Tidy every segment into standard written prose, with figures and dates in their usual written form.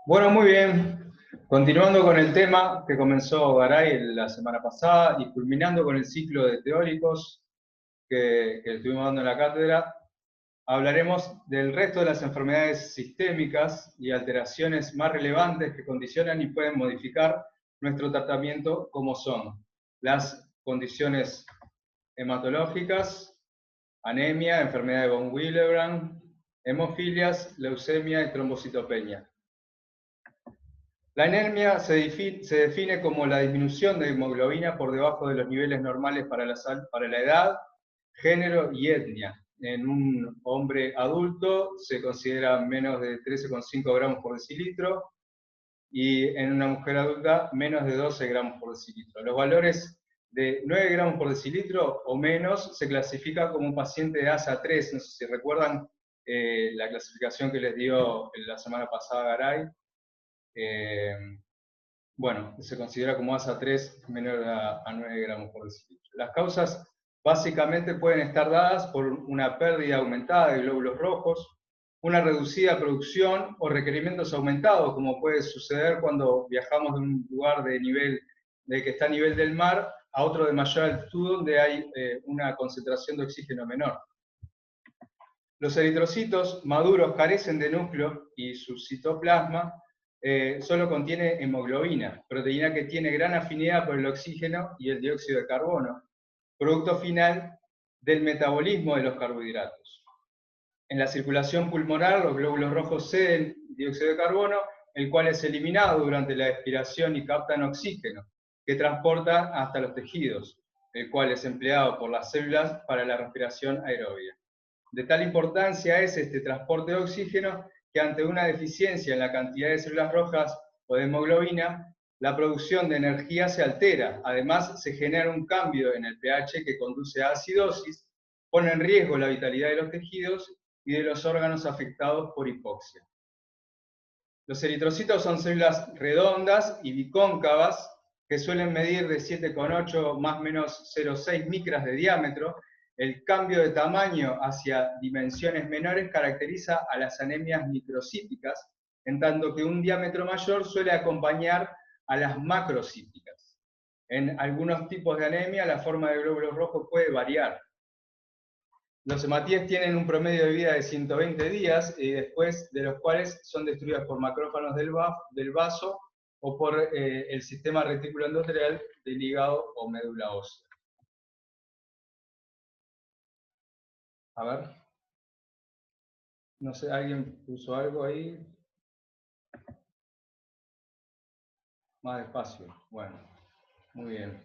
Bueno, muy bien. Continuando con el tema que comenzó Garay la semana pasada y culminando con el ciclo de teóricos que estuvimos dando en la cátedra, hablaremos del resto de las enfermedades sistémicas y alteraciones más relevantes que condicionan y pueden modificar nuestro tratamiento, como son las condiciones hematológicas, anemia, enfermedad de von Willebrand, hemofilias, leucemia y trombocitopenia. La anemia se define como la disminución de hemoglobina por debajo de los niveles normales para la edad, género y etnia. En un hombre adulto se considera menos de 13,5 gramos por decilitro y en una mujer adulta menos de 12 gramos por decilitro. Los valores de 9 gramos por decilitro o menos se clasifica como un paciente de ASA 3. No sé si recuerdan la clasificación que les dio la semana pasada Garay. Bueno, se considera como ASA 3 menor a 9 gramos por decilitro. Las causas básicamente pueden estar dadas por una pérdida aumentada de glóbulos rojos, una reducida producción o requerimientos aumentados, como puede suceder cuando viajamos de un lugar de que está a nivel del mar a otro de mayor altitud donde hay una concentración de oxígeno menor. Los eritrocitos maduros carecen de núcleo y su citoplasma solo contiene hemoglobina, proteína que tiene gran afinidad por el oxígeno y el dióxido de carbono, producto final del metabolismo de los carbohidratos. En la circulación pulmonar, los glóbulos rojos ceden dióxido de carbono, el cual es eliminado durante la expiración y captan oxígeno, que transporta hasta los tejidos, el cual es empleado por las células para la respiración aerobia. De tal importancia es este transporte de oxígeno que ante una deficiencia en la cantidad de células rojas o de hemoglobina, la producción de energía se altera. Además, se genera un cambio en el pH que conduce a acidosis, pone en riesgo la vitalidad de los tejidos y de los órganos afectados por hipoxia. Los eritrocitos son células redondas y bicóncavas que suelen medir de 7,8 más o menos 0,6 micras de diámetro. El cambio de tamaño hacia dimensiones menores caracteriza a las anemias microcíticas, en tanto que un diámetro mayor suele acompañar a las macrocíticas. En algunos tipos de anemia la forma de glóbulos rojos puede variar. Los hematíes tienen un promedio de vida de 120 días, y después de los cuales son destruidas por macrófagos del vaso o por el sistema retículo endotelial del hígado o médula ósea. A ver. No sé, ¿alguien puso algo ahí? Más despacio. Bueno, muy bien.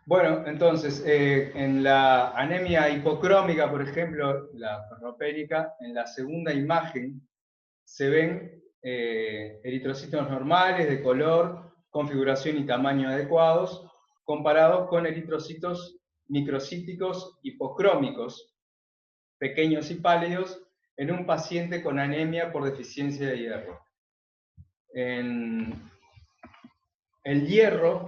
Bueno, entonces, en la anemia hipocrómica, por ejemplo, la ferropénica, en la segunda imagen se ven eritrocitos normales, de color, configuración y tamaño adecuados, comparados con eritrocitos microcíticos hipocrómicos, pequeños y pálidos, en un paciente con anemia por deficiencia de hierro. El hierro,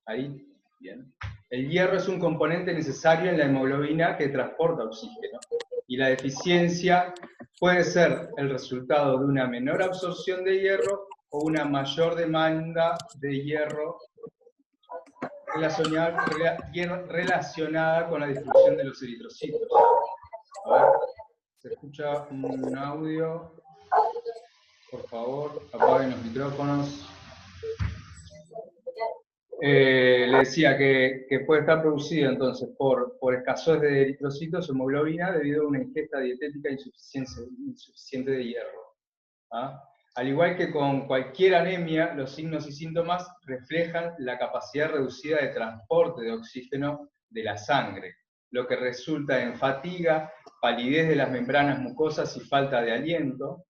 ahí, bien. El hierro es un componente necesario en la hemoglobina que transporta oxígeno, y la deficiencia puede ser el resultado de una menor absorción de hierro o una mayor demanda de hierro relacionada con la distribución de los eritrocitos. A ver, se escucha un audio. Por favor, apaguen los micrófonos. Le decía que puede estar producido entonces por escasez de eritrocitos o hemoglobina debido a una ingesta dietética insuficiente de hierro. ¿Ah? Al igual que con cualquier anemia, los signos y síntomas reflejan la capacidad reducida de transporte de oxígeno de la sangre, lo que resulta en fatiga, palidez de las membranas mucosas y falta de aliento.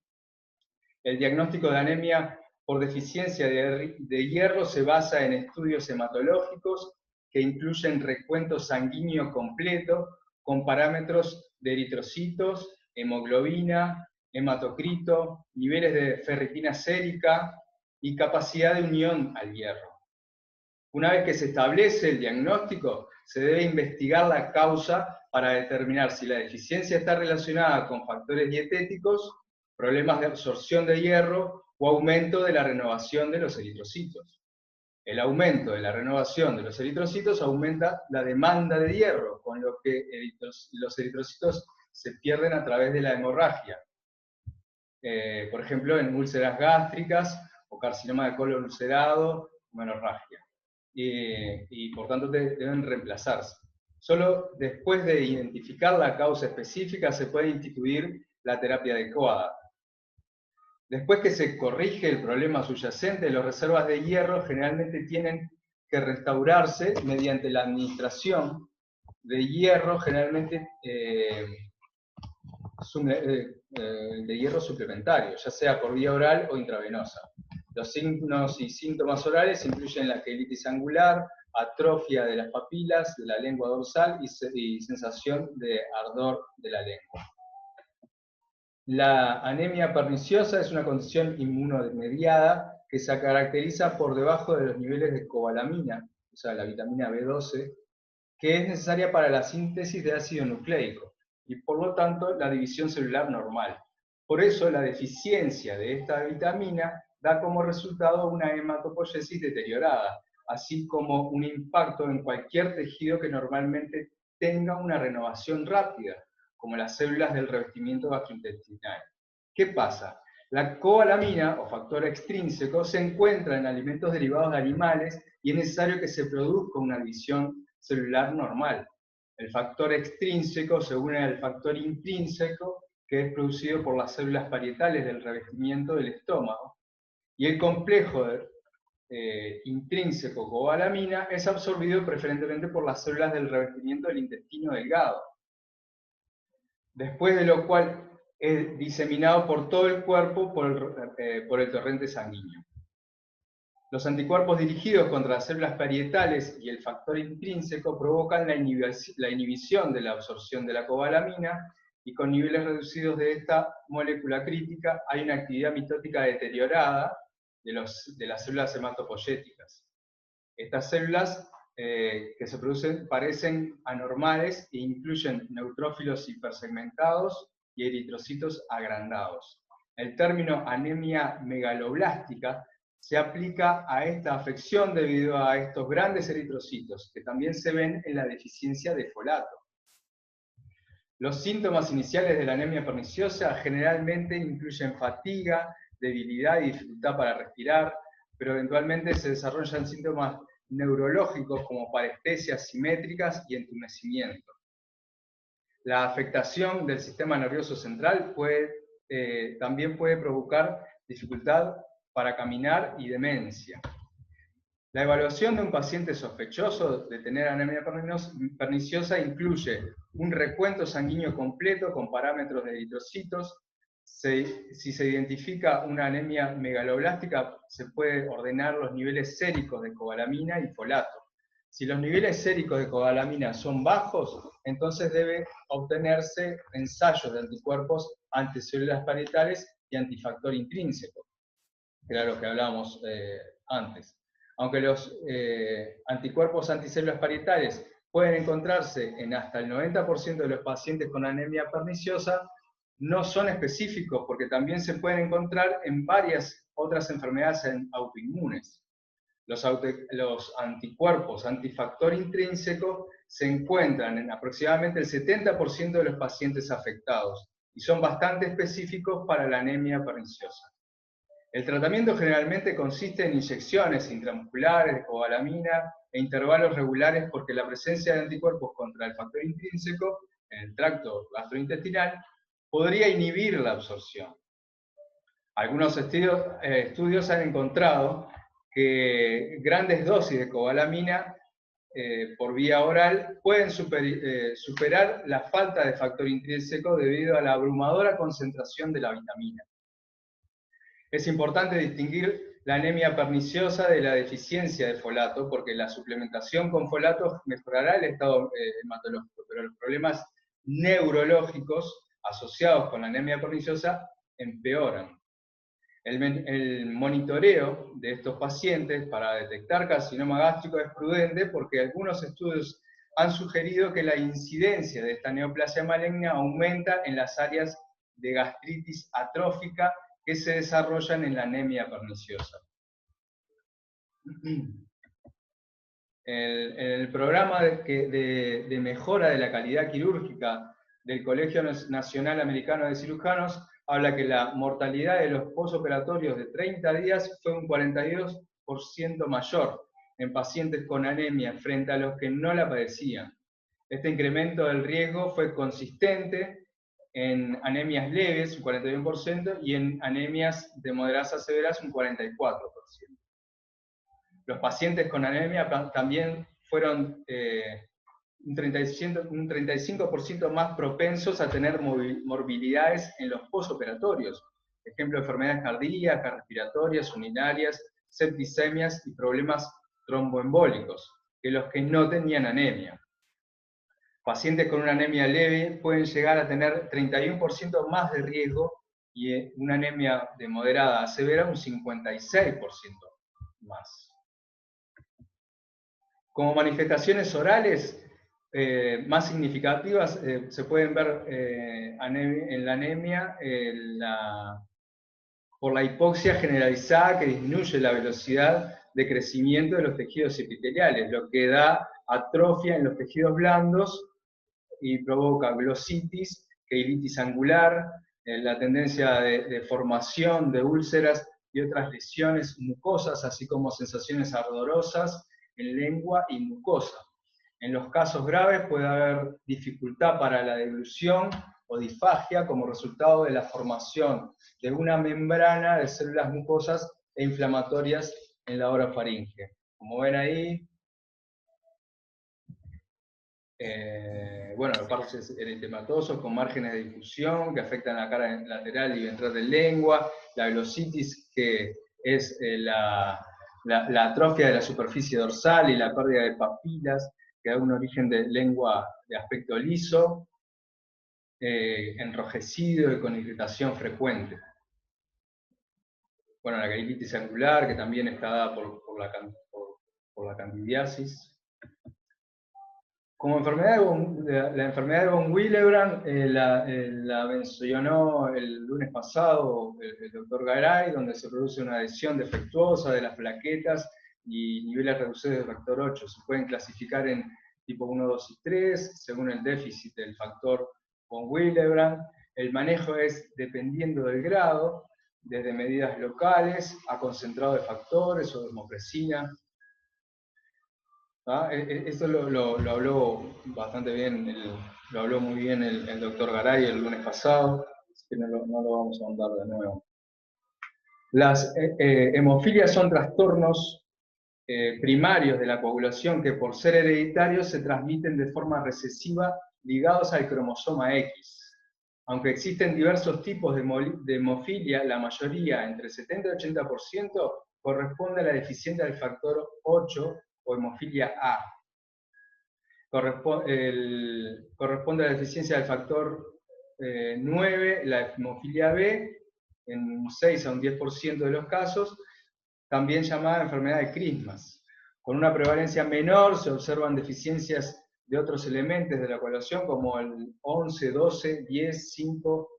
El diagnóstico de anemia por deficiencia de hierro se basa en estudios hematológicos que incluyen recuento sanguíneo completo con parámetros de eritrocitos, hemoglobina, hematocrito, niveles de ferritina sérica y capacidad de unión al hierro. Una vez que se establece el diagnóstico, se debe investigar la causa para determinar si la deficiencia está relacionada con factores dietéticos problemas de absorción de hierro o aumento de la renovación de los eritrocitos. El aumento de la renovación de los eritrocitos aumenta la demanda de hierro, con lo que los eritrocitos se pierden a través de la hemorragia. Por ejemplo, en úlceras gástricas o carcinoma de colon ulcerado o hemorragia. Y por tanto deben reemplazarse. Solo después de identificar la causa específica se puede instituir la terapia adecuada. Después que se corrige el problema subyacente, las reservas de hierro generalmente tienen que restaurarse mediante la administración de hierro, generalmente de hierro suplementario, ya sea por vía oral o intravenosa. Los signos y síntomas orales incluyen la quelitis angular, atrofia de las papilas, de la lengua dorsal y sensación de ardor de la lengua. La anemia perniciosa es una condición inmunomediada que se caracteriza por debajo de los niveles de cobalamina, o sea, la vitamina B12, que es necesaria para la síntesis de ácido nucleico y por lo tanto la división celular normal. Por eso la deficiencia de esta vitamina da como resultado una hematopoiesis deteriorada, así como un impacto en cualquier tejido que normalmente tenga una renovación rápida, como las células del revestimiento gastrointestinal. ¿Qué pasa? La cobalamina, o factor extrínseco, se encuentra en alimentos derivados de animales y es necesario que se produzca una división celular normal. El factor extrínseco se une al factor intrínseco, que es producido por las células parietales del revestimiento del estómago, y el complejo intrínseco cobalamina es absorbido preferentemente por las células del revestimiento del intestino delgado, después de lo cual es diseminado por todo el cuerpo por el torrente sanguíneo. Los anticuerpos dirigidos contra las células parietales y el factor intrínseco provocan la inhibición de la absorción de la cobalamina, y con niveles reducidos de esta molécula crítica hay una actividad mitótica deteriorada de las células hematopoyéticas. Estas células que se producen parecen anormales e incluyen neutrófilos hipersegmentados y eritrocitos agrandados. El término anemia megaloblástica se aplica a esta afección debido a estos grandes eritrocitos, que también se ven en la deficiencia de folato. Los síntomas iniciales de la anemia perniciosa generalmente incluyen fatiga, debilidad y dificultad para respirar, pero eventualmente se desarrollan síntomas neurológicos como parestesias simétricas y entumecimiento. La afectación del sistema nervioso central también puede provocar dificultad para caminar y demencia. La evaluación de un paciente sospechoso de tener anemia perniciosa incluye un recuento sanguíneo completo con parámetros de eritrocitos. Si se identifica una anemia megaloblástica, se puede ordenar los niveles séricos de cobalamina y folato. Si los niveles séricos de cobalamina son bajos, entonces debe obtenerse ensayos de anticuerpos anticélulas parietales y antifactor intrínseco, que era lo que hablábamos antes. Aunque los anticuerpos anticélulas parietales pueden encontrarse en hasta el 90% de los pacientes con anemia perniciosa, no son específicos porque también se pueden encontrar en varias otras enfermedades autoinmunes. Los anticuerpos antifactor intrínseco se encuentran en aproximadamente el 70% de los pacientes afectados y son bastante específicos para la anemia perniciosa. El tratamiento generalmente consiste en inyecciones intramusculares de cobalamina e intervalos regulares porque la presencia de anticuerpos contra el factor intrínseco en el tracto gastrointestinal podría inhibir la absorción. Algunos estudios han encontrado que grandes dosis de cobalamina por vía oral pueden superar la falta de factor intrínseco debido a la abrumadora concentración de la vitamina. Es importante distinguir la anemia perniciosa de la deficiencia de folato, porque la suplementación con folato mejorará el estado hematológico, pero los problemas neurológicos asociados con la anemia perniciosa empeoran. El monitoreo de estos pacientes para detectar carcinoma gástrico es prudente porque algunos estudios han sugerido que la incidencia de esta neoplasia maligna aumenta en las áreas de gastritis atrófica que se desarrollan en la anemia perniciosa. El programa de mejora de la calidad quirúrgica del Colegio Nacional Americano de Cirujanos habla que la mortalidad de los posoperatorios de 30 días fue un 42% mayor en pacientes con anemia frente a los que no la padecían. Este incremento del riesgo fue consistente en anemias leves, un 41%, y en anemias de moderadas a severas, un 44%. Los pacientes con anemia también fueron un 35% más propensos a tener morbilidades en los posoperatorios. Ejemplo, enfermedades cardíacas, respiratorias, urinarias, septicemias y problemas tromboembólicos, que los que no tenían anemia. Pacientes con una anemia leve pueden llegar a tener 31% más de riesgo y una anemia de moderada a severa un 56% más. Como manifestaciones orales más significativas se pueden ver en la anemia por la hipoxia generalizada que disminuye la velocidad de crecimiento de los tejidos epiteliales, lo que da atrofia en los tejidos blandos y provoca glositis, keilitis angular, la tendencia de formación de úlceras y otras lesiones mucosas, así como sensaciones ardorosas en lengua y mucosa. En los casos graves puede haber dificultad para la deglución o disfagia como resultado de la formación de una membrana de células mucosas e inflamatorias en la orofaringe. Como ven ahí, los parches eritematosos con márgenes de difusión que afectan la cara lateral y ventral de lengua, la glositis, que es la atrofia de la superficie dorsal y la pérdida de papilas, que da un origen de lengua de aspecto liso, enrojecido y con irritación frecuente. Bueno, la keilitis angular, que también está dada por la candidiasis. Como enfermedad la enfermedad de von Willebrand la mencionó el lunes pasado el doctor Garay, donde se produce una adhesión defectuosa de las plaquetas y niveles reducidos de factor 8. Se pueden clasificar en tipo 1, 2 y 3, según el déficit del factor von Willebrand. El manejo es dependiendo del grado, desde medidas locales a concentrado de factores o desmopresina. Esto lo habló bastante bien, lo habló muy bien el doctor Garay el lunes pasado, así que no lo vamos a ahondar de nuevo. Las hemofilias son trastornos primarios de la coagulación que por ser hereditarios se transmiten de forma recesiva ligados al cromosoma X. Aunque existen diversos tipos de hemofilia, la mayoría, entre 70 y 80%, corresponde a la deficiencia del factor 8 o hemofilia A. Corresponde a la deficiencia del factor 9, la hemofilia B, en un 6 a un 10% de los casos, también llamada enfermedad de Christmas. Con una prevalencia menor se observan deficiencias de otros elementos de la coagulación como el 11, 12, 10, 5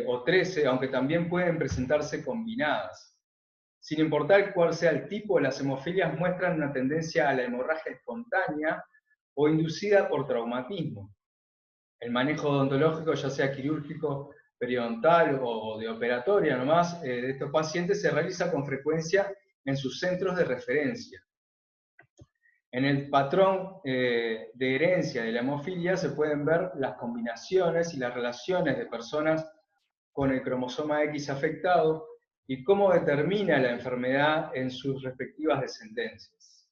o 13, aunque también pueden presentarse combinadas. Sin importar cuál sea el tipo, las hemofilias muestran una tendencia a la hemorragia espontánea o inducida por traumatismo. El manejo odontológico, ya sea quirúrgico, periodontal o de operatoria nomás, de estos pacientes se realiza con frecuencia en sus centros de referencia. En el patrón de herencia de la hemofilia se pueden ver las combinaciones y las relaciones de personas con el cromosoma X afectado y cómo determina la enfermedad en sus respectivas descendencias.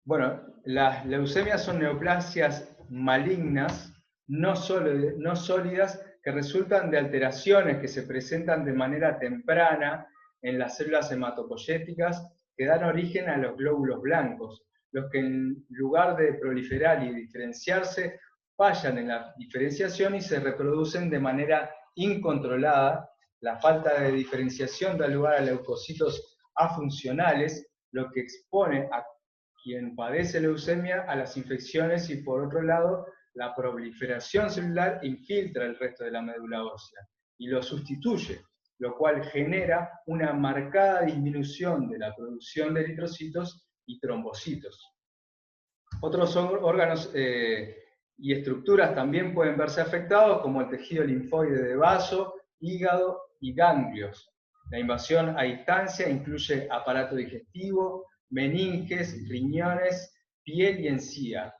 Bueno, las leucemias son neoplasias malignas, no sólidas, que resultan de alteraciones que se presentan de manera temprana en las células hematopoyéticas que dan origen a los glóbulos blancos, los que en lugar de proliferar y diferenciarse, fallan en la diferenciación y se reproducen de manera incontrolada. La falta de diferenciación da lugar a leucocitos afuncionales, lo que expone a quien padece leucemia a las infecciones y por otro lado la proliferación celular infiltra el resto de la médula ósea y lo sustituye, lo cual genera una marcada disminución de la producción de eritrocitos y trombocitos. Otros órganos y estructuras también pueden verse afectados, como el tejido linfoide de vaso, hígado y ganglios. La invasión a distancia incluye aparato digestivo, meninges, riñones, piel y encía.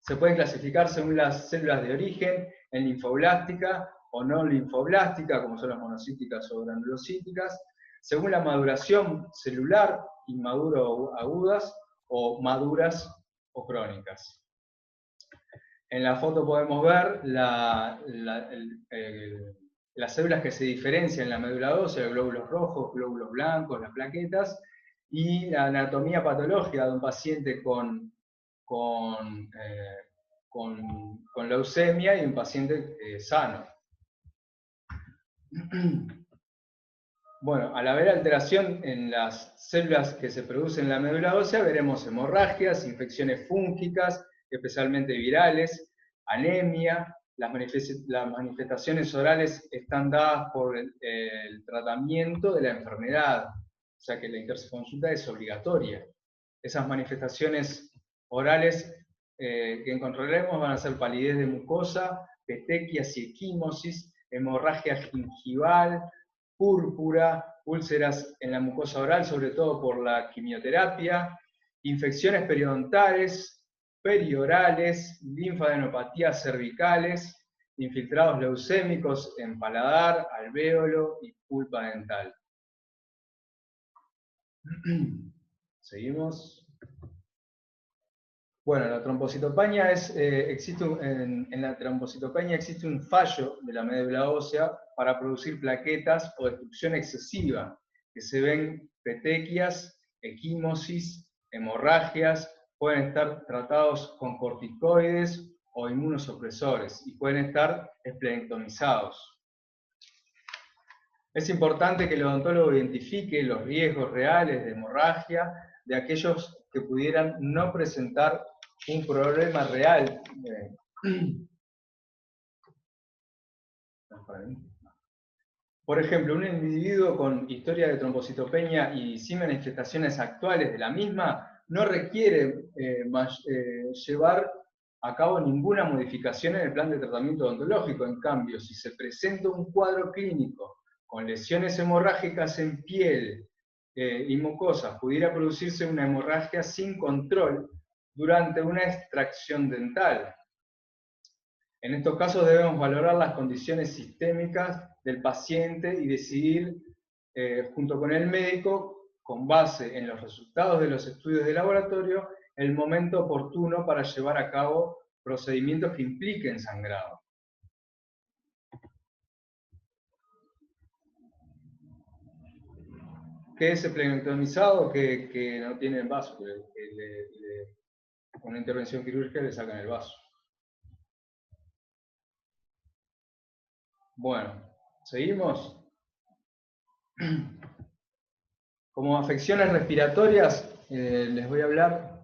Se pueden clasificar según las células de origen, en linfoblástica o no linfoblástica, como son las monocíticas o granulocíticas, según la maduración celular, inmaduro o agudas, o maduras o crónicas. En la foto podemos ver las células que se diferencian en la médula ósea, glóbulos rojos, glóbulos blancos, las plaquetas, y la anatomía patológica de un paciente con leucemia y un paciente sano. Bueno, al haber alteración en las células que se producen en la médula ósea, veremos hemorragias, infecciones fúngicas, especialmente virales, anemia. Las manifestaciones orales están dadas por el tratamiento de la enfermedad, o sea que la interconsulta es obligatoria. Esas manifestaciones orales que encontraremos van a ser palidez de mucosa, petequias y equimosis, hemorragia gingival, púrpura, úlceras en la mucosa oral, sobre todo por la quimioterapia, infecciones periodontales, periorales, linfadenopatías cervicales, infiltrados leucémicos en paladar, alvéolo y pulpa dental. Seguimos. Bueno, la trombocitopenia en la trombocitopenia existe un fallo de la médula ósea para producir plaquetas o destrucción excesiva, que se ven petequias, equimosis, hemorragias, pueden estar tratados con corticoides o inmunosupresores y pueden estar esplenectomizados. Es importante que el odontólogo identifique los riesgos reales de hemorragia de aquellos que pudieran no presentar un problema real. Por ejemplo, un individuo con historia de trombocitopenia y sin manifestaciones actuales de la misma no requiere llevar a cabo ninguna modificación en el plan de tratamiento odontológico. En cambio, si se presenta un cuadro clínico con lesiones hemorrágicas en piel y mucosas, pudiera producirse una hemorragia sin control durante una extracción dental. En estos casos debemos valorar las condiciones sistémicas del paciente y decidir, junto con el médico, con base en los resultados de los estudios de laboratorio, el momento oportuno para llevar a cabo procedimientos que impliquen sangrado. ¿Qué es esplenectomizado? Que no tiene el vaso, con una intervención quirúrgica le sacan el vaso. Bueno, ¿seguimos? Como afecciones respiratorias, les voy a hablar,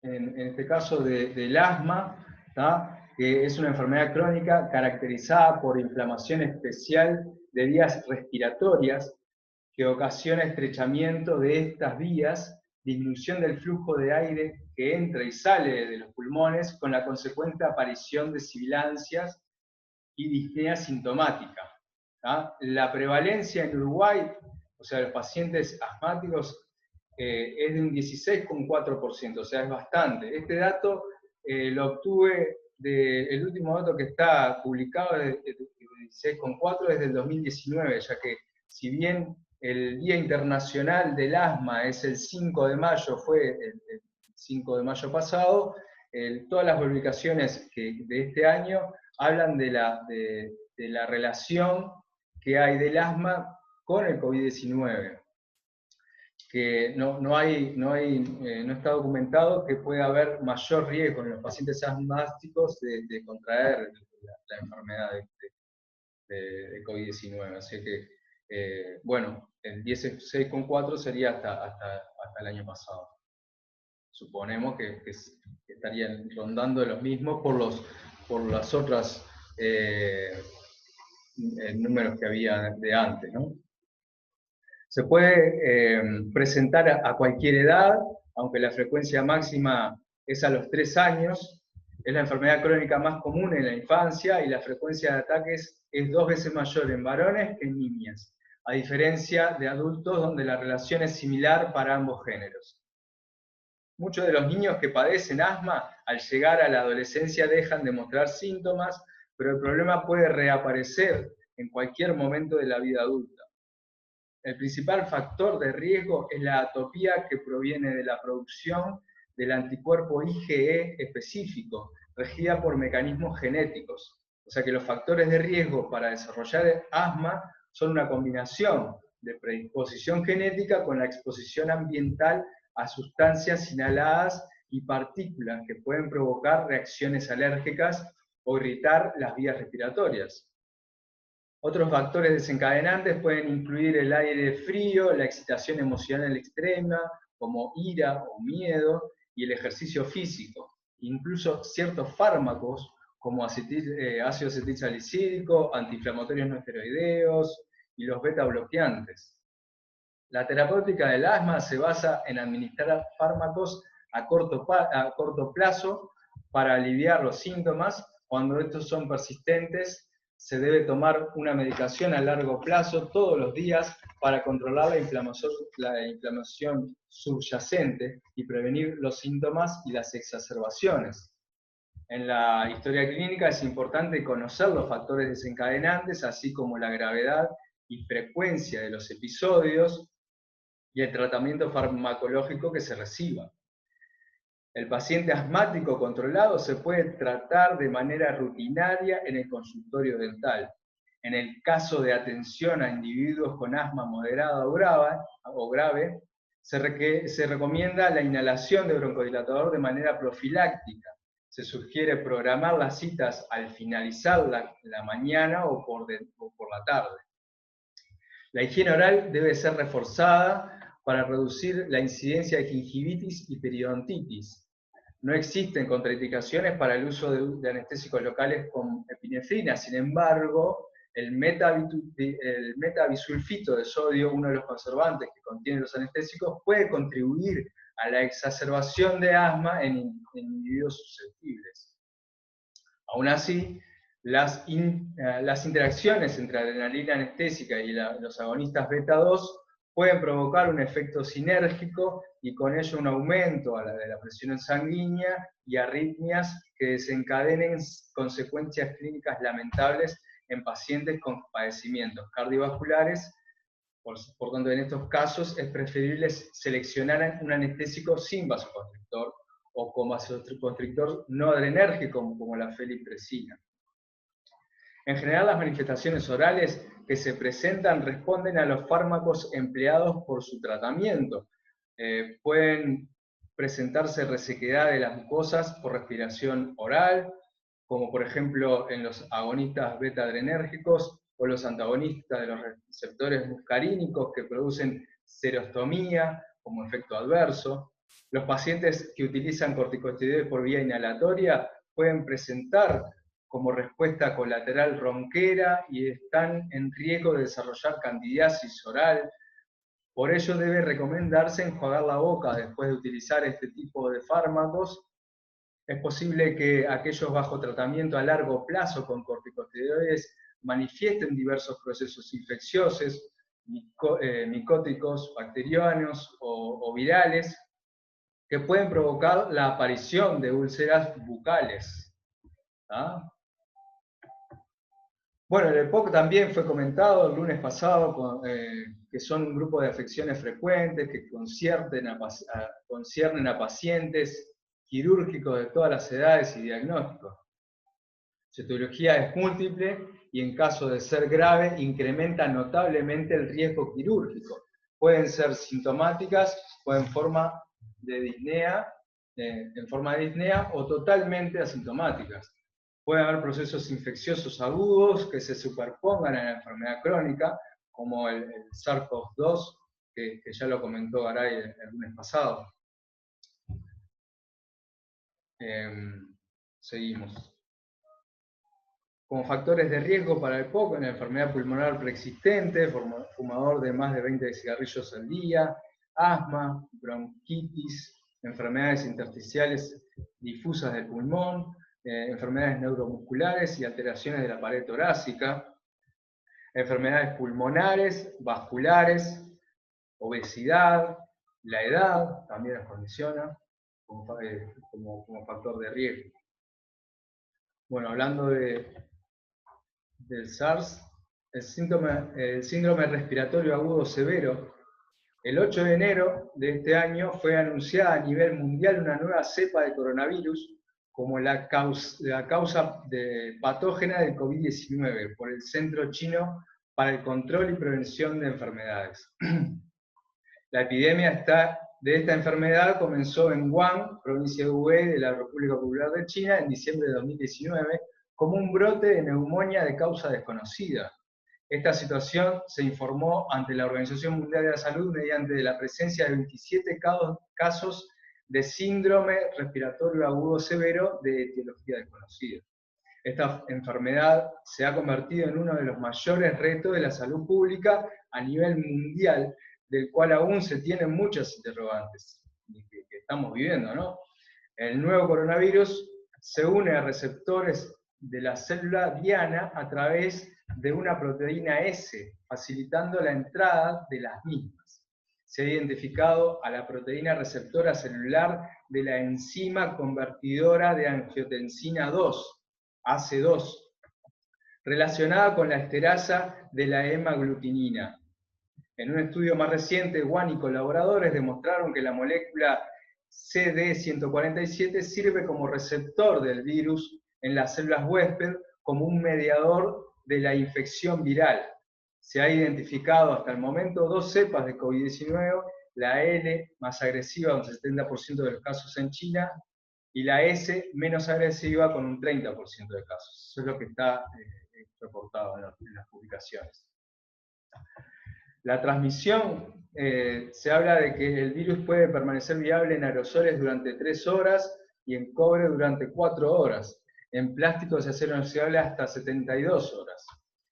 en este caso, del asma, ¿tá? Que es una enfermedad crónica caracterizada por inflamación especial de vías respiratorias, que ocasiona estrechamiento de estas vías, disminución del flujo de aire que entra y sale de los pulmones, con la consecuente aparición de sibilancias y disnea sintomática. ¿tá? La prevalencia en Uruguay, o sea, los pacientes asmáticos, es de un 16,4%, o sea, es bastante. Este dato lo obtuve el último dato que está publicado de 16,4 es del 2019, ya que si bien el Día Internacional del Asma es el 5 de mayo, fue el 5 de mayo pasado, todas las publicaciones de este año hablan de la relación que hay del asma con el COVID-19. Que no está documentado que pueda haber mayor riesgo en los pacientes asmáticos de contraer la enfermedad de COVID-19. Así que, bueno, el 16,4 sería hasta el año pasado. suponemos que estarían rondando los mismos por las otras números que había de antes, ¿no? Se puede presentar a cualquier edad, aunque la frecuencia máxima es a los 3 años. Es la enfermedad crónica más común en la infancia y la frecuencia de ataques es 2 veces mayor en varones que en niñas, a diferencia de adultos donde la relación es similar para ambos géneros. Muchos de los niños que padecen asma al llegar a la adolescencia dejan de mostrar síntomas, pero el problema puede reaparecer en cualquier momento de la vida adulta. El principal factor de riesgo es la atopía que proviene de la producción del anticuerpo IgE específico, regida por mecanismos genéticos. O sea que los factores de riesgo para desarrollar asma son una combinación de predisposición genética con la exposición ambiental a sustancias inhaladas y partículas que pueden provocar reacciones alérgicas o irritar las vías respiratorias. Otros factores desencadenantes pueden incluir el aire frío, la excitación emocional extrema, como ira o miedo, y el ejercicio físico. Incluso ciertos fármacos, como ácido acetilsalicílico, antiinflamatorios no esteroideos y los beta bloqueantes. La terapéutica del asma se basa en administrar fármacos a corto plazo para aliviar los síntomas. Cuando estos son persistentes, se debe tomar una medicación a largo plazo todos los días para controlar la inflamación subyacente y prevenir los síntomas y las exacerbaciones. En la historia clínica es importante conocer los factores desencadenantes, así como la gravedad y frecuencia de los episodios y el tratamiento farmacológico que se reciba. El paciente asmático controlado se puede tratar de manera rutinaria en el consultorio dental. En el caso de atención a individuos con asma moderada o grave, se recomienda la inhalación de broncodilatador de manera profiláctica. Se sugiere programar las citas al finalizar la mañana o por la tarde. La higiene oral debe ser reforzada para reducir la incidencia de gingivitis y periodontitis. No existen contraindicaciones para el uso de anestésicos locales con epinefrina. Sin embargo, el metabisulfito de sodio, uno de los conservantes que contienen los anestésicos, puede contribuir a la exacerbación de asma en individuos susceptibles. Aún así, las interacciones entre adrenalina anestésica y los agonistas beta-2 pueden provocar un efecto sinérgico y con ello un aumento de la presión sanguínea y arritmias que desencadenen consecuencias clínicas lamentables en pacientes con padecimientos cardiovasculares. Por tanto, en estos casos es preferible seleccionar un anestésico sin vasoconstrictor o con vasoconstrictor no adrenérgico como la felipresina. En general, las manifestaciones orales que se presentan responden a los fármacos empleados por su tratamiento. Pueden presentarse resequedad de las mucosas por respiración oral, como por ejemplo en los agonistas beta-adrenérgicos o los antagonistas de los receptores muscarínicos que producen serostomía como efecto adverso. Los pacientes que utilizan corticosteroides por vía inhalatoria pueden presentar como respuesta colateral ronquera y están en riesgo de desarrollar candidiasis oral. Por ello debe recomendarse enjuagar la boca después de utilizar este tipo de fármacos. Es posible que aquellos bajo tratamiento a largo plazo con corticosteroides manifiesten diversos procesos infecciosos, micóticos, bacterianos o virales, que pueden provocar la aparición de úlceras bucales. ¿Ah? Bueno, el EPOC también fue comentado el lunes pasado, que son un grupo de afecciones frecuentes que conciernen a pacientes quirúrgicos de todas las edades y diagnósticos. Su etiología es múltiple y en caso de ser grave incrementa notablemente el riesgo quirúrgico. Pueden ser sintomáticas o en forma de disnea o totalmente asintomáticas. Puede haber procesos infecciosos agudos que se superpongan en la enfermedad crónica, como el SARS-CoV-2, que ya lo comentó Garay el lunes pasado. Seguimos. Como factores de riesgo para el POC, en la enfermedad pulmonar preexistente, fumador de más de 20 cigarrillos al día, asma, bronquitis, enfermedades intersticiales difusas del pulmón, enfermedades neuromusculares y alteraciones de la pared torácica, enfermedades pulmonares, vasculares, obesidad, la edad también nos condiciona como factor de riesgo. Bueno, hablando del SARS, el síndrome respiratorio agudo severo, el 8 de enero de este año fue anunciada a nivel mundial una nueva cepa de coronavirus como la causa patógena del COVID-19 por el Centro Chino para el Control y Prevención de Enfermedades. La epidemia de esta enfermedad comenzó en Wuhan, provincia de Hubei de la República Popular de China, en diciembre de 2019, como un brote de neumonía de causa desconocida. Esta situación se informó ante la Organización Mundial de la Salud mediante la presencia de 27 casos de síndrome respiratorio agudo severo de etiología desconocida. Esta enfermedad se ha convertido en uno de los mayores retos de la salud pública a nivel mundial, del cual aún se tienen muchas interrogantes que estamos viviendo, ¿no? El nuevo coronavirus se une a receptores de la célula diana a través de una proteína S, facilitando la entrada de las mismas. Se ha identificado a la proteína receptora celular de la enzima convertidora de angiotensina 2, AC2, relacionada con la esterasa de la hemaglutinina. En un estudio más reciente, Wan y colaboradores demostraron que la molécula CD147 sirve como receptor del virus en las células huésped como un mediador de la infección viral. Se ha identificado hasta el momento 2 cepas de COVID-19, la L más agresiva con 70% de los casos en China y la S menos agresiva con un 30% de casos. Eso es lo que está reportado en las publicaciones. La transmisión, se habla de que el virus puede permanecer viable en aerosoles durante 3 horas y en cobre durante 4 horas. En plásticos y acero inoxidable hasta 72 horas.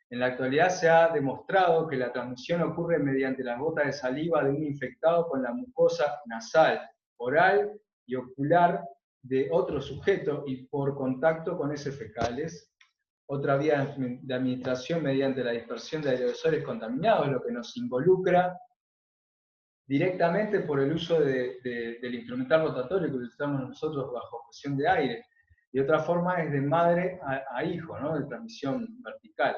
En la actualidad se ha demostrado que la transmisión ocurre mediante las gotas de saliva de un infectado con la mucosa nasal, oral y ocular de otro sujeto y por contacto con heces fecales. Otra vía de administración mediante la dispersión de aerosoles contaminados, lo que nos involucra directamente por el uso del instrumental rotatorio que utilizamos nosotros bajo presión de aire. Y otra forma es de madre a hijo, ¿no? De transmisión vertical.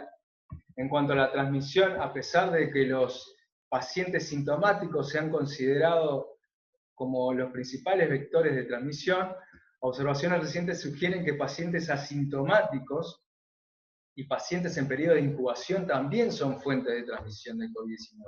En cuanto a la transmisión, a pesar de que los pacientes sintomáticos se han considerado como los principales vectores de transmisión, observaciones recientes sugieren que pacientes asintomáticos y pacientes en periodo de incubación también son fuentes de transmisión de COVID-19.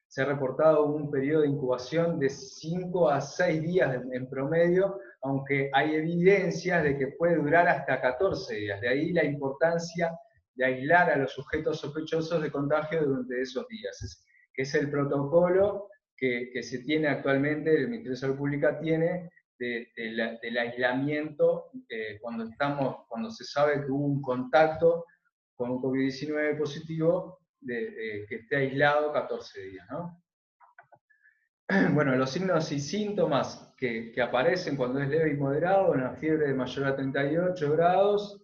Se ha reportado un periodo de incubación de 5 a 6 días en promedio, aunque hay evidencias de que puede durar hasta 14 días. De ahí la importancia de aislar a los sujetos sospechosos de contagio durante esos días, que es el protocolo que se tiene actualmente, el Ministerio de Salud Pública tiene, del aislamiento cuando se sabe que hubo un contacto con un COVID-19 positivo, que esté aislado 14 días, ¿no? Bueno, los signos y síntomas que aparecen cuando es leve y moderado, una fiebre de mayor a 38 grados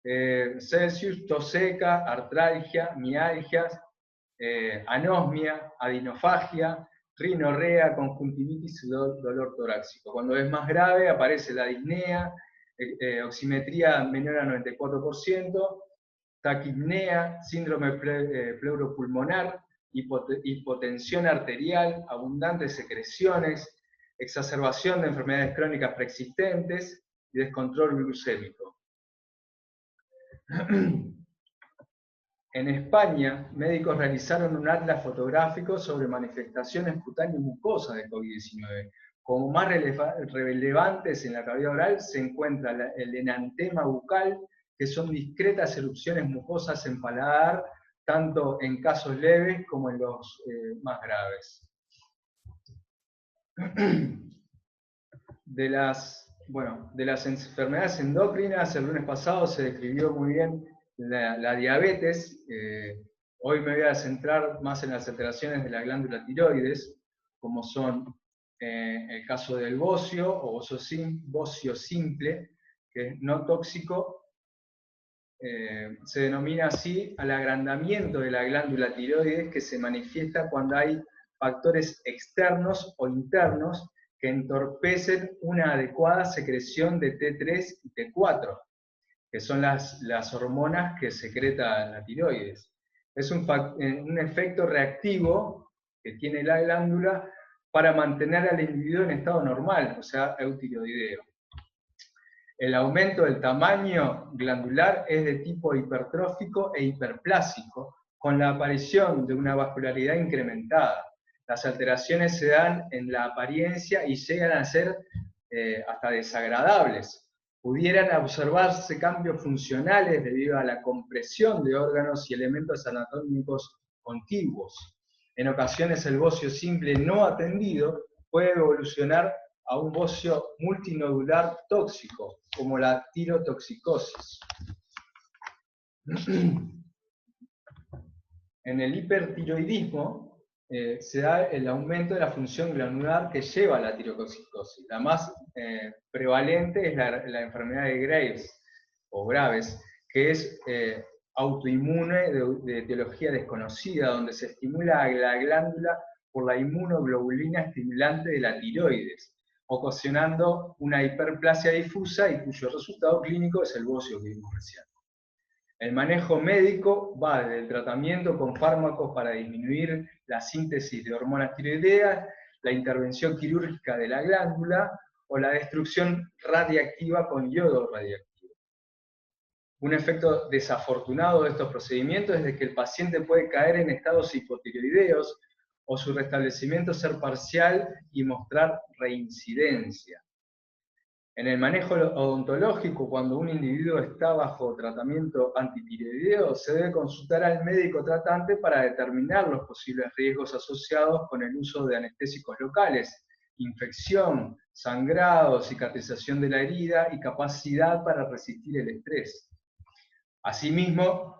Celsius, tos seca, artralgia, mialgias, anosmia, adenofagia, rinorrea, conjuntivitis y dolor torácico. Cuando es más grave aparece la disnea, oximetría menor a 94%, taquipnea, síndrome pleuropulmonar, hipotensión arterial, abundantes secreciones, exacerbación de enfermedades crónicas preexistentes y descontrol glucémico. En España, médicos realizaron un atlas fotográfico sobre manifestaciones cutáneas mucosas de COVID-19. Como más relevantes en la cavidad oral se encuentra el enantema bucal, que son discretas erupciones mucosas en paladar, tanto en casos leves como en los más graves. De las bueno, de las enfermedades endocrinas, el lunes pasado se describió muy bien la diabetes. Hoy me voy a centrar más en las alteraciones de la glándula tiroides, como son el caso del bocio o bocio simple, que es no tóxico. Se denomina así al agrandamiento de la glándula tiroides que se manifiesta cuando hay factores externos o internos que entorpecen una adecuada secreción de T3 y T4, que son las hormonas que secreta la tiroides. Es un efecto reactivo que tiene la glándula para mantener al individuo en estado normal, o sea, eutiroideo. El aumento del tamaño glandular es de tipo hipertrófico e hiperplásico, con la aparición de una vascularidad incrementada. Las alteraciones se dan en la apariencia y llegan a ser hasta desagradables. Pudieran observarse cambios funcionales debido a la compresión de órganos y elementos anatómicos contiguos. En ocasiones el bocio simple no atendido puede evolucionar a un bocio multinodular tóxico, como la tirotoxicosis. En el hipertiroidismo se da el aumento de la función glandular que lleva a la tirotoxicosis. La más prevalente es la enfermedad de Graves, o Graves, que es autoinmune de etiología desconocida, donde se estimula la glándula por la inmunoglobulina estimulante de la tiroides, ocasionando una hiperplasia difusa y cuyo resultado clínico es el bocio que vimos recién. El manejo médico va desde el tratamiento con fármacos para disminuir la síntesis de hormonas tiroideas, la intervención quirúrgica de la glándula o la destrucción radiactiva con yodo radiactivo. Un efecto desafortunado de estos procedimientos es de que el paciente puede caer en estados hipotiroideos o su restablecimiento ser parcial y mostrar reincidencia. En el manejo odontológico, cuando un individuo está bajo tratamiento antitiroideo, se debe consultar al médico tratante para determinar los posibles riesgos asociados con el uso de anestésicos locales, infección, sangrado, cicatrización de la herida y capacidad para resistir el estrés. Asimismo,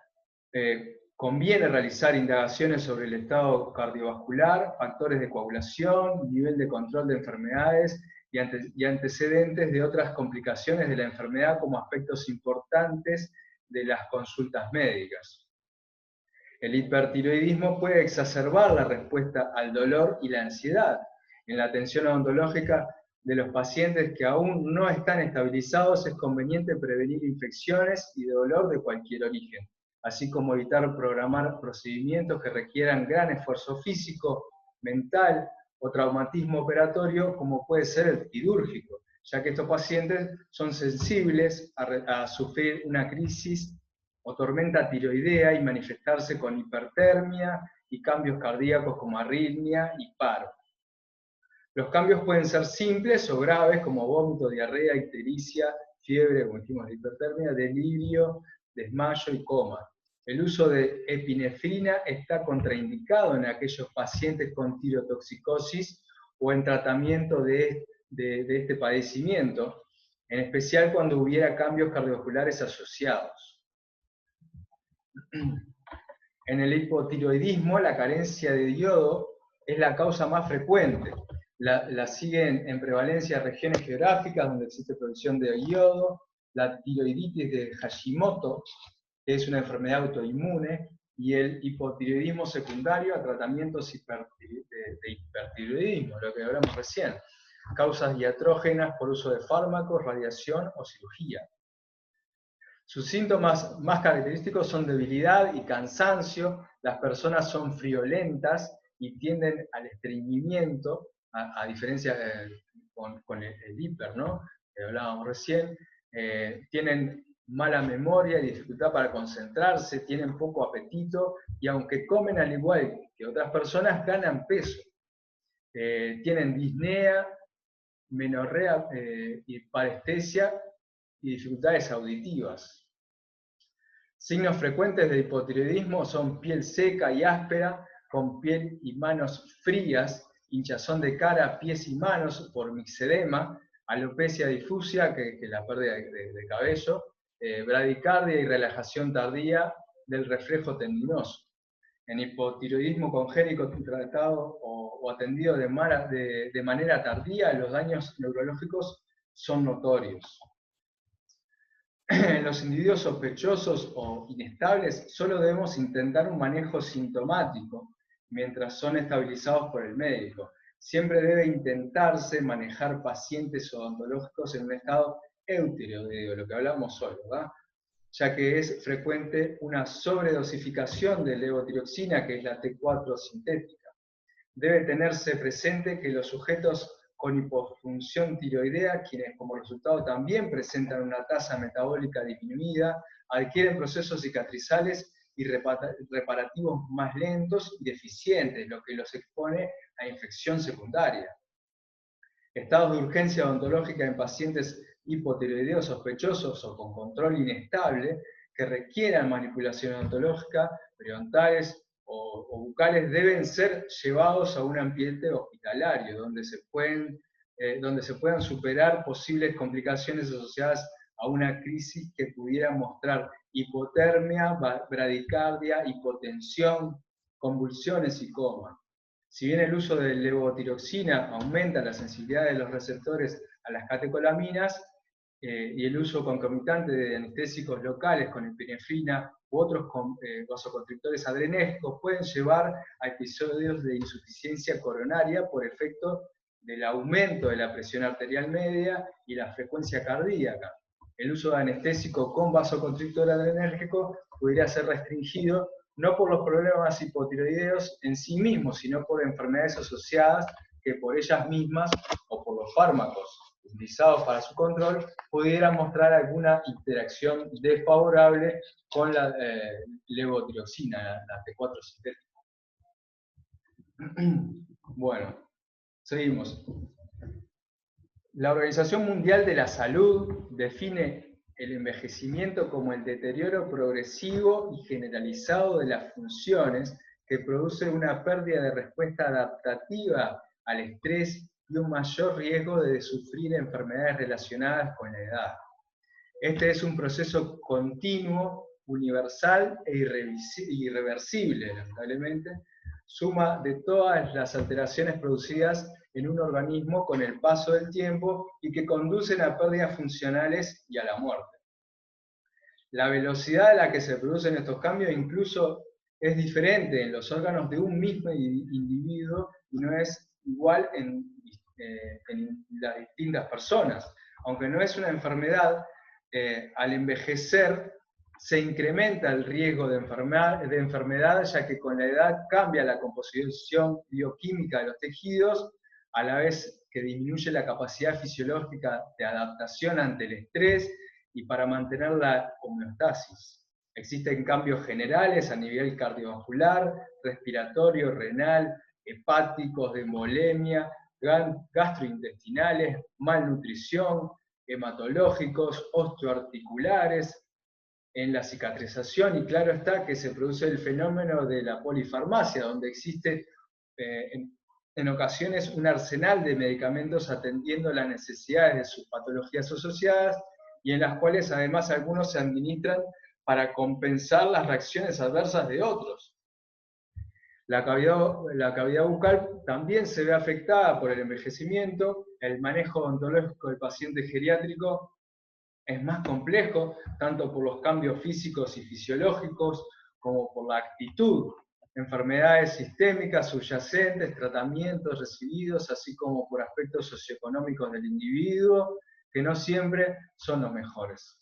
conviene realizar indagaciones sobre el estado cardiovascular, factores de coagulación, nivel de control de enfermedades y antecedentes de otras complicaciones de la enfermedad como aspectos importantes de las consultas médicas. El hipertiroidismo puede exacerbar la respuesta al dolor y la ansiedad. En la atención odontológica de los pacientes que aún no están estabilizados es conveniente prevenir infecciones y dolor de cualquier origen, así como evitar programar procedimientos que requieran gran esfuerzo físico, mental o traumatismo operatorio, como puede ser el quirúrgico, ya que estos pacientes son sensibles a sufrir una crisis o tormenta tiroidea y manifestarse con hipertermia y cambios cardíacos como arritmia y paro. Los cambios pueden ser simples o graves, como vómito, diarrea, ictericia, fiebre, como dijimos, de hipertermia, delirio, desmayo y coma. El uso de epinefrina está contraindicado en aquellos pacientes con tirotoxicosis o en tratamiento de este padecimiento, en especial cuando hubiera cambios cardiovasculares asociados. En el hipotiroidismo, la carencia de yodo es la causa más frecuente. La siguen en prevalencia regiones geográficas donde existe provisión de yodo, la tiroiditis de Hashimoto, que es una enfermedad autoinmune, y el hipotiroidismo secundario a tratamientos de hipertiroidismo, lo que hablamos recién, causas diatrógenas por uso de fármacos, radiación o cirugía. Sus síntomas más característicos son debilidad y cansancio, las personas son friolentas y tienden al estreñimiento, a diferencia con el hiper, ¿no? Que hablábamos recién, tienen mala memoria y dificultad para concentrarse, tienen poco apetito y aunque comen al igual que otras personas, ganan peso. Tienen disnea, menorrea y parestesia y dificultades auditivas. Signos frecuentes de hipotiroidismo son piel seca y áspera, con piel y manos frías, hinchazón de cara, pies y manos por mixedema, alopecia difusa, que es la pérdida de cabello, bradicardia y relajación tardía del reflejo tendinoso. En hipotiroidismo congénito tratado o atendido de manera tardía, los daños neurológicos son notorios. En los individuos sospechosos o inestables, solo debemos intentar un manejo sintomático mientras son estabilizados por el médico. Siempre debe intentarse manejar pacientes odontológicos en un estado eutiroideo, lo que hablamos hoy, ¿verdad? Ya que es frecuente una sobredosificación de levotiroxina, que es la T4 sintética. Debe tenerse presente que los sujetos con hipofunción tiroidea, quienes como resultado también presentan una tasa metabólica disminuida, adquieren procesos cicatrizales y reparativos más lentos y deficientes, lo que los expone a infección secundaria. Estados de urgencia odontológica en pacientes hipotiroideos sospechosos o con control inestable que requieran manipulación odontológica, periodontales o bucales deben ser llevados a un ambiente hospitalario donde se puedan superar posibles complicaciones asociadas a una crisis que pudiera mostrar hipotermia, bradicardia, hipotensión, convulsiones y coma. Si bien el uso de levotiroxina aumenta la sensibilidad de los receptores a las catecolaminas, y el uso concomitante de anestésicos locales con epinefrina u otros vasoconstrictores adrenérgicos pueden llevar a episodios de insuficiencia coronaria por efecto del aumento de la presión arterial media y la frecuencia cardíaca. El uso de anestésico con vasoconstrictor adrenérgico pudiera ser restringido no por los problemas hipotiroideos en sí mismos, sino por enfermedades asociadas que por ellas mismas o por los fármacos utilizados para su control pudieran mostrar alguna interacción desfavorable con la levotiroxina, la T4 sintética. Bueno, seguimos. La Organización Mundial de la Salud define el envejecimiento como el deterioro progresivo y generalizado de las funciones que produce una pérdida de respuesta adaptativa al estrés y un mayor riesgo de sufrir enfermedades relacionadas con la edad. Este es un proceso continuo, universal e irreversible, lamentablemente, suma de todas las alteraciones producidas en un organismo con el paso del tiempo y que conducen a pérdidas funcionales y a la muerte. La velocidad a la que se producen estos cambios incluso es diferente en los órganos de un mismo individuo y no es igual en las distintas personas. Aunque no es una enfermedad, al envejecer se incrementa el riesgo de enfermedad, ya que con la edad cambia la composición bioquímica de los tejidos, a la vez que disminuye la capacidad fisiológica de adaptación ante el estrés y para mantener la homeostasis. Existen cambios generales a nivel cardiovascular, respiratorio, renal, hepáticos, de embolemia, gastrointestinales, malnutrición, hematológicos, osteoarticulares, en la cicatrización, y claro está que se produce el fenómeno de la polifarmacia, donde existe en ocasiones un arsenal de medicamentos atendiendo las necesidades de sus patologías asociadas, y en las cuales además algunos se administran para compensar las reacciones adversas de otros. La cavidad bucal también se ve afectada por el envejecimiento. El manejo odontológico del paciente geriátrico es más complejo, tanto por los cambios físicos y fisiológicos, como por la actitud, enfermedades sistémicas subyacentes, tratamientos recibidos, así como por aspectos socioeconómicos del individuo, que no siempre son los mejores.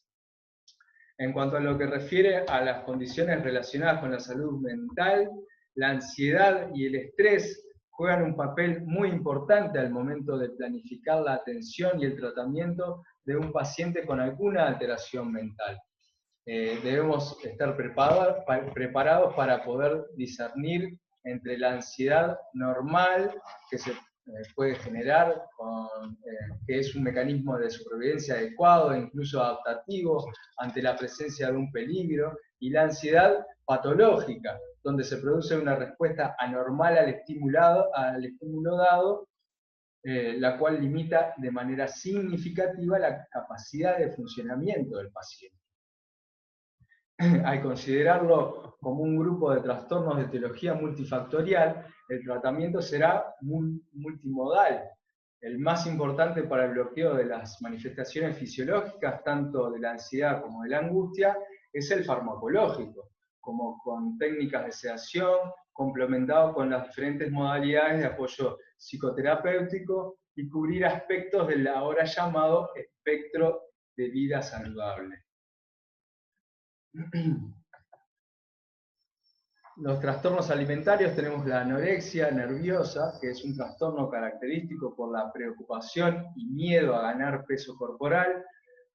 En cuanto a lo que refiere a las condiciones relacionadas con la salud mental, la ansiedad y el estrés juegan un papel muy importante al momento de planificar la atención y el tratamiento de un paciente con alguna alteración mental. Debemos estar preparados para poder discernir entre la ansiedad normal que se puede generar, que es un mecanismo de supervivencia adecuado e incluso adaptativo ante la presencia de un peligro, y la ansiedad patológica, donde se produce una respuesta anormal al estímulo dado, la cual limita de manera significativa la capacidad de funcionamiento del paciente. Al considerarlo como un grupo de trastornos de etiología multifactorial, el tratamiento será multimodal. El más importante para el bloqueo de las manifestaciones fisiológicas, tanto de la ansiedad como de la angustia, es el farmacológico, como con técnicas de sedación, complementado con las diferentes modalidades de apoyo psicoterapéutico y cubrir aspectos del ahora llamado espectro de vida saludable. Los trastornos alimentarios tenemos la anorexia nerviosa, que es un trastorno característico por la preocupación y miedo a ganar peso corporal,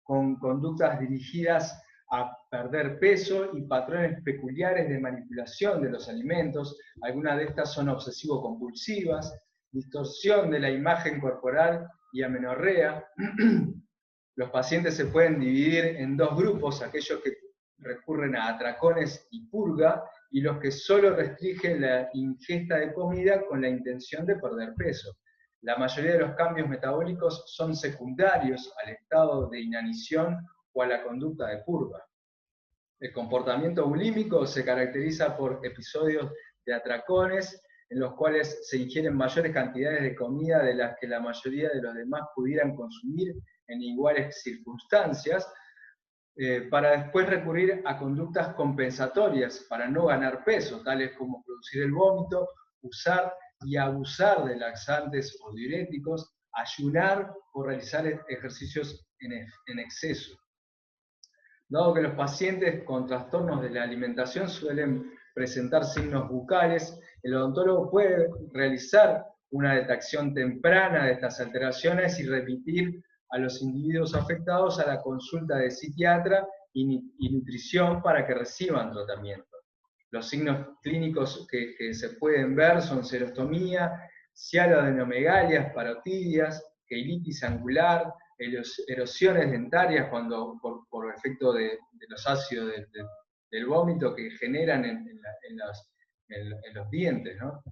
con conductas dirigidas a perder peso y patrones peculiares de manipulación de los alimentos. Algunas de estas son obsesivo-compulsivas, distorsión de la imagen corporal y amenorrea. Los pacientes se pueden dividir en dos grupos, aquellos que recurren a atracones y purga, y los que solo restringen la ingesta de comida con la intención de perder peso. La mayoría de los cambios metabólicos son secundarios al estado de inanición o a la conducta de purga. El comportamiento bulímico se caracteriza por episodios de atracones en los cuales se ingieren mayores cantidades de comida de las que la mayoría de los demás pudieran consumir en iguales circunstancias, para después recurrir a conductas compensatorias para no ganar peso, tales como producir el vómito, usar y abusar de laxantes o diuréticos, ayunar o realizar ejercicios en exceso. Dado que los pacientes con trastornos de la alimentación suelen presentar signos bucales, el odontólogo puede realizar una detección temprana de estas alteraciones y remitir a los individuos afectados a la consulta de psiquiatra y nutrición para que reciban tratamiento. Los signos clínicos que se pueden ver son serostomía, cianoadenomegalias, parotidias, queilitis angular, erosiones dentarias por efecto de los ácidos del vómito que generan en los dientes, ¿no?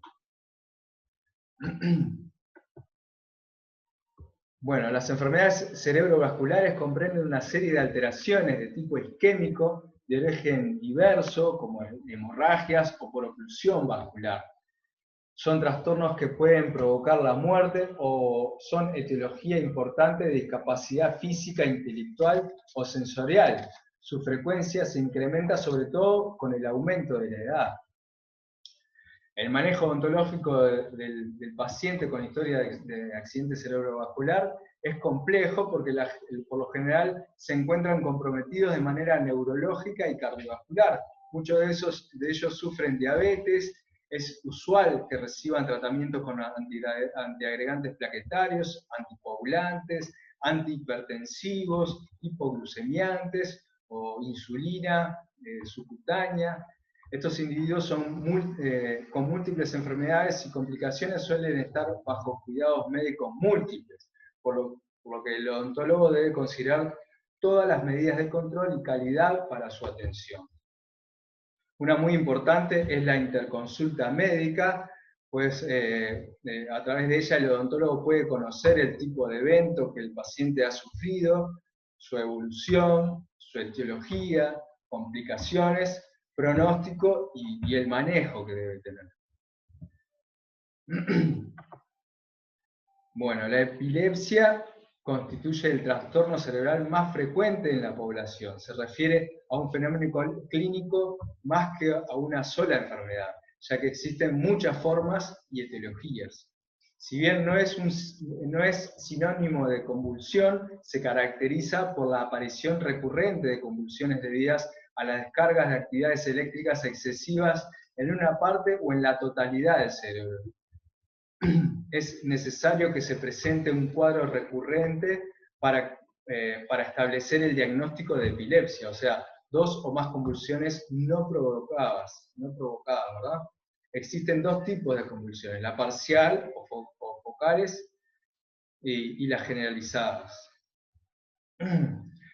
Bueno, las enfermedades cerebrovasculares comprenden una serie de alteraciones de tipo isquémico de origen diverso, como hemorragias o por oclusión vascular. Son trastornos que pueden provocar la muerte o son etiología importante de discapacidad física, intelectual o sensorial. Su frecuencia se incrementa sobre todo con el aumento de la edad. El manejo odontológico del paciente con historia de accidente cerebrovascular es complejo porque por lo general se encuentran comprometidos de manera neurológica y cardiovascular. Muchos de ellos sufren diabetes. Es usual que reciban tratamiento con antiagregantes plaquetarios, anticoagulantes, antihipertensivos, hipoglucemiantes o insulina subcutánea. Estos individuos con múltiples enfermedades y complicaciones suelen estar bajo cuidados médicos múltiples, por lo que el odontólogo debe considerar todas las medidas de control y calidad para su atención. Una muy importante es la interconsulta médica, pues a través de ella el odontólogo puede conocer el tipo de evento que el paciente ha sufrido, su evolución, su etiología, complicaciones, pronóstico y el manejo que debe tener. Bueno, la epilepsia constituye el trastorno cerebral más frecuente en la población. Se refiere a un fenómeno clínico más que a una sola enfermedad, ya que existen muchas formas y etiologías. Si bien no es sinónimo de convulsión, se caracteriza por la aparición recurrente de convulsiones debidas a las descargas de actividades eléctricas excesivas en una parte o en la totalidad del cerebro. Es necesario que se presente un cuadro recurrente para establecer el diagnóstico de epilepsia, o sea, 2 o más convulsiones no provocadas, ¿verdad? Existen 2 tipos de convulsiones, la parcial o focales y las generalizadas.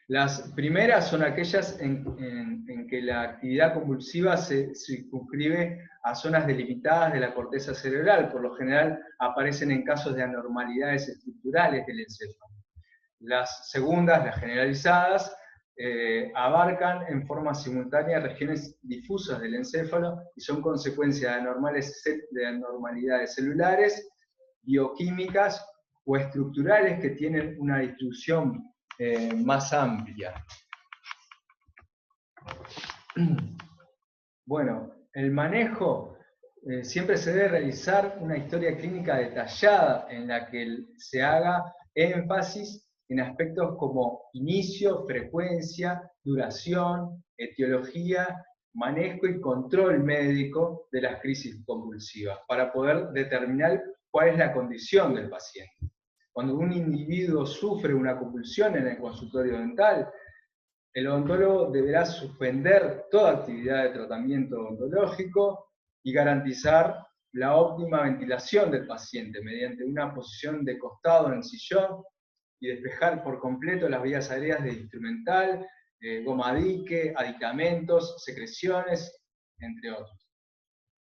Las primeras son aquellas en que la actividad convulsiva se circunscribe a zonas delimitadas de la corteza cerebral. Por lo general aparecen en casos de anormalidades estructurales del encéfalo. Las segundas, las generalizadas, abarcan en forma simultánea regiones difusas del encéfalo y son consecuencia de anormalidades celulares, bioquímicas o estructurales que tienen una distribución más amplia. Bueno, el manejo siempre se debe realizar una historia clínica detallada en la que se haga énfasis en aspectos como inicio, frecuencia, duración, etiología, manejo y control médico de las crisis convulsivas, para poder determinar cuál es la condición del paciente. Cuando un individuo sufre una convulsión en el consultorio dental, el odontólogo deberá suspender toda actividad de tratamiento odontológico y garantizar la óptima ventilación del paciente mediante una posición de costado en el sillón y despejar por completo las vías aéreas de instrumental, goma dique, aditamentos, secreciones, entre otros.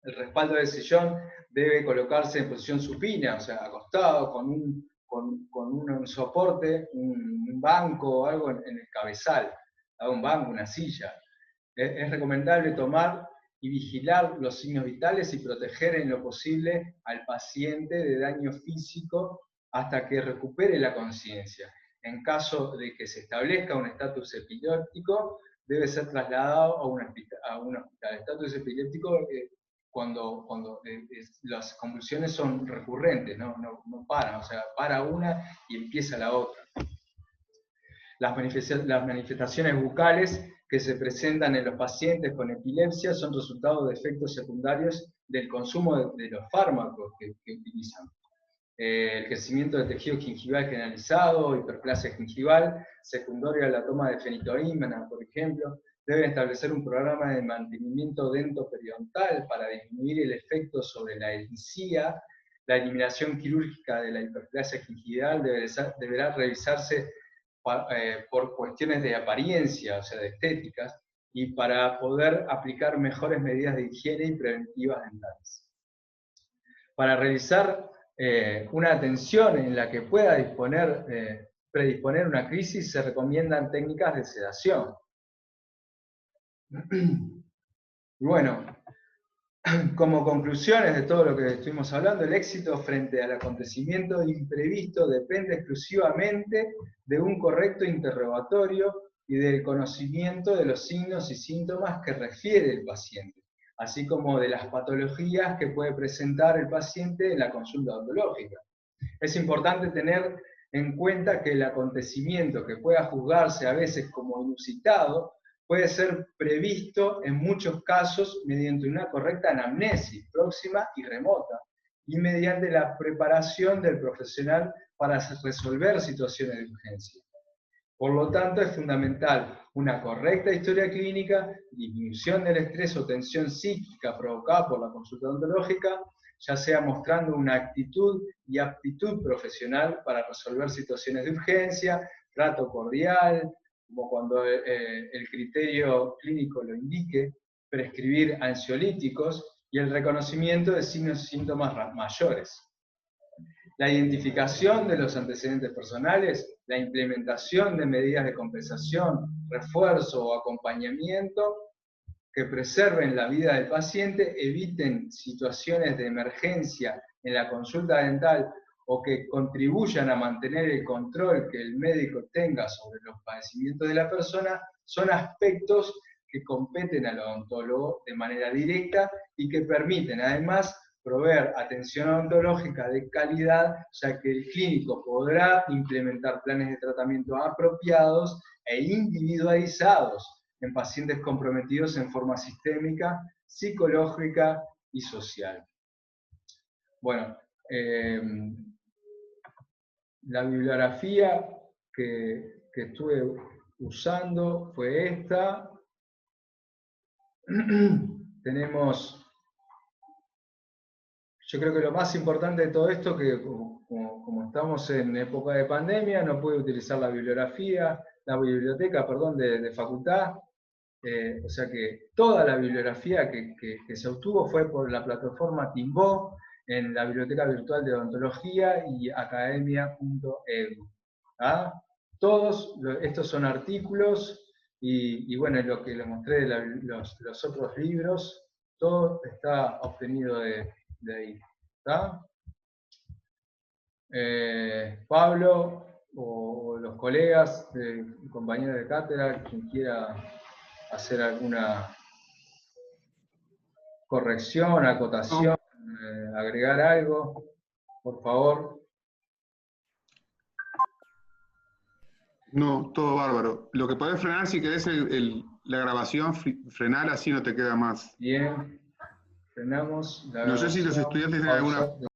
El respaldo del sillón debe colocarse en posición supina, o sea, acostado, con un soporte, un banco o algo en el cabezal, un banco, una silla. Es recomendable tomar y vigilar los signos vitales y proteger en lo posible al paciente de daño físico hasta que recupere la conciencia. En caso de que se establezca un estatus epiléptico, debe ser trasladado a un hospital. El estatus epiléptico cuando las convulsiones son recurrentes, no paran, o sea, para una y empieza la otra. Las manifestaciones bucales que se presentan en los pacientes con epilepsia son resultado de efectos secundarios del consumo de los fármacos que utilizan. El crecimiento del tejido gingival generalizado, hiperplasia gingival, secundaria a la toma de fenitoína, por ejemplo, deben establecer un programa de mantenimiento dentoperiodontal para disminuir el efecto sobre la encía. La eliminación quirúrgica de la hiperplasia gingival deberá revisarse por cuestiones de apariencia, o sea, de estéticas, y para poder aplicar mejores medidas de higiene y preventivas dentales. Para realizar una atención en la que pueda predisponer una crisis, se recomiendan técnicas de sedación. Y bueno, como conclusiones de todo lo que estuvimos hablando, el éxito frente al acontecimiento imprevisto depende exclusivamente de un correcto interrogatorio y del conocimiento de los signos y síntomas que refiere el paciente, así como de las patologías que puede presentar el paciente en la consulta odontológica. Es importante tener en cuenta que el acontecimiento que pueda juzgarse a veces como inusitado puede ser previsto en muchos casos mediante una correcta anamnesis próxima y remota, y mediante la preparación del profesional para resolver situaciones de urgencia. Por lo tanto, es fundamental una correcta historia clínica, disminución del estrés o tensión psíquica provocada por la consulta odontológica, ya sea mostrando una actitud y aptitud profesional para resolver situaciones de urgencia, trato cordial, como cuando el criterio clínico lo indique, prescribir ansiolíticos y el reconocimiento de signos y síntomas mayores. La identificación de los antecedentes personales, la implementación de medidas de compensación, refuerzo o acompañamiento que preserven la vida del paciente, eviten situaciones de emergencia en la consulta dental o que contribuyan a mantener el control que el médico tenga sobre los padecimientos de la persona, son aspectos que competen al odontólogo de manera directa y que permiten además proveer atención odontológica de calidad, ya que el clínico podrá implementar planes de tratamiento apropiados e individualizados en pacientes comprometidos en forma sistémica, psicológica y social. Bueno, la bibliografía que estuve usando fue esta. Tenemos, yo creo que lo más importante de todo esto, que como como estamos en época de pandemia, no pude utilizar la biblioteca, perdón, de facultad. O sea que toda la bibliografía que se obtuvo fue por la plataforma Timbó, en la Biblioteca Virtual de Odontología y academia.edu. ¿Ah? Todos estos son artículos y bueno, lo que les mostré de los otros libros, todo está obtenido de ahí. ¿Está? Pablo o los colegas, compañeros de cátedra, quien quiera hacer alguna corrección, acotación, agregar algo, por favor. No, todo bárbaro. Lo que podés frenar, si querés la grabación, frenar, así no te queda más. Bien, frenamos la No sé si los grabación, estudiantes tienen alguna pausa.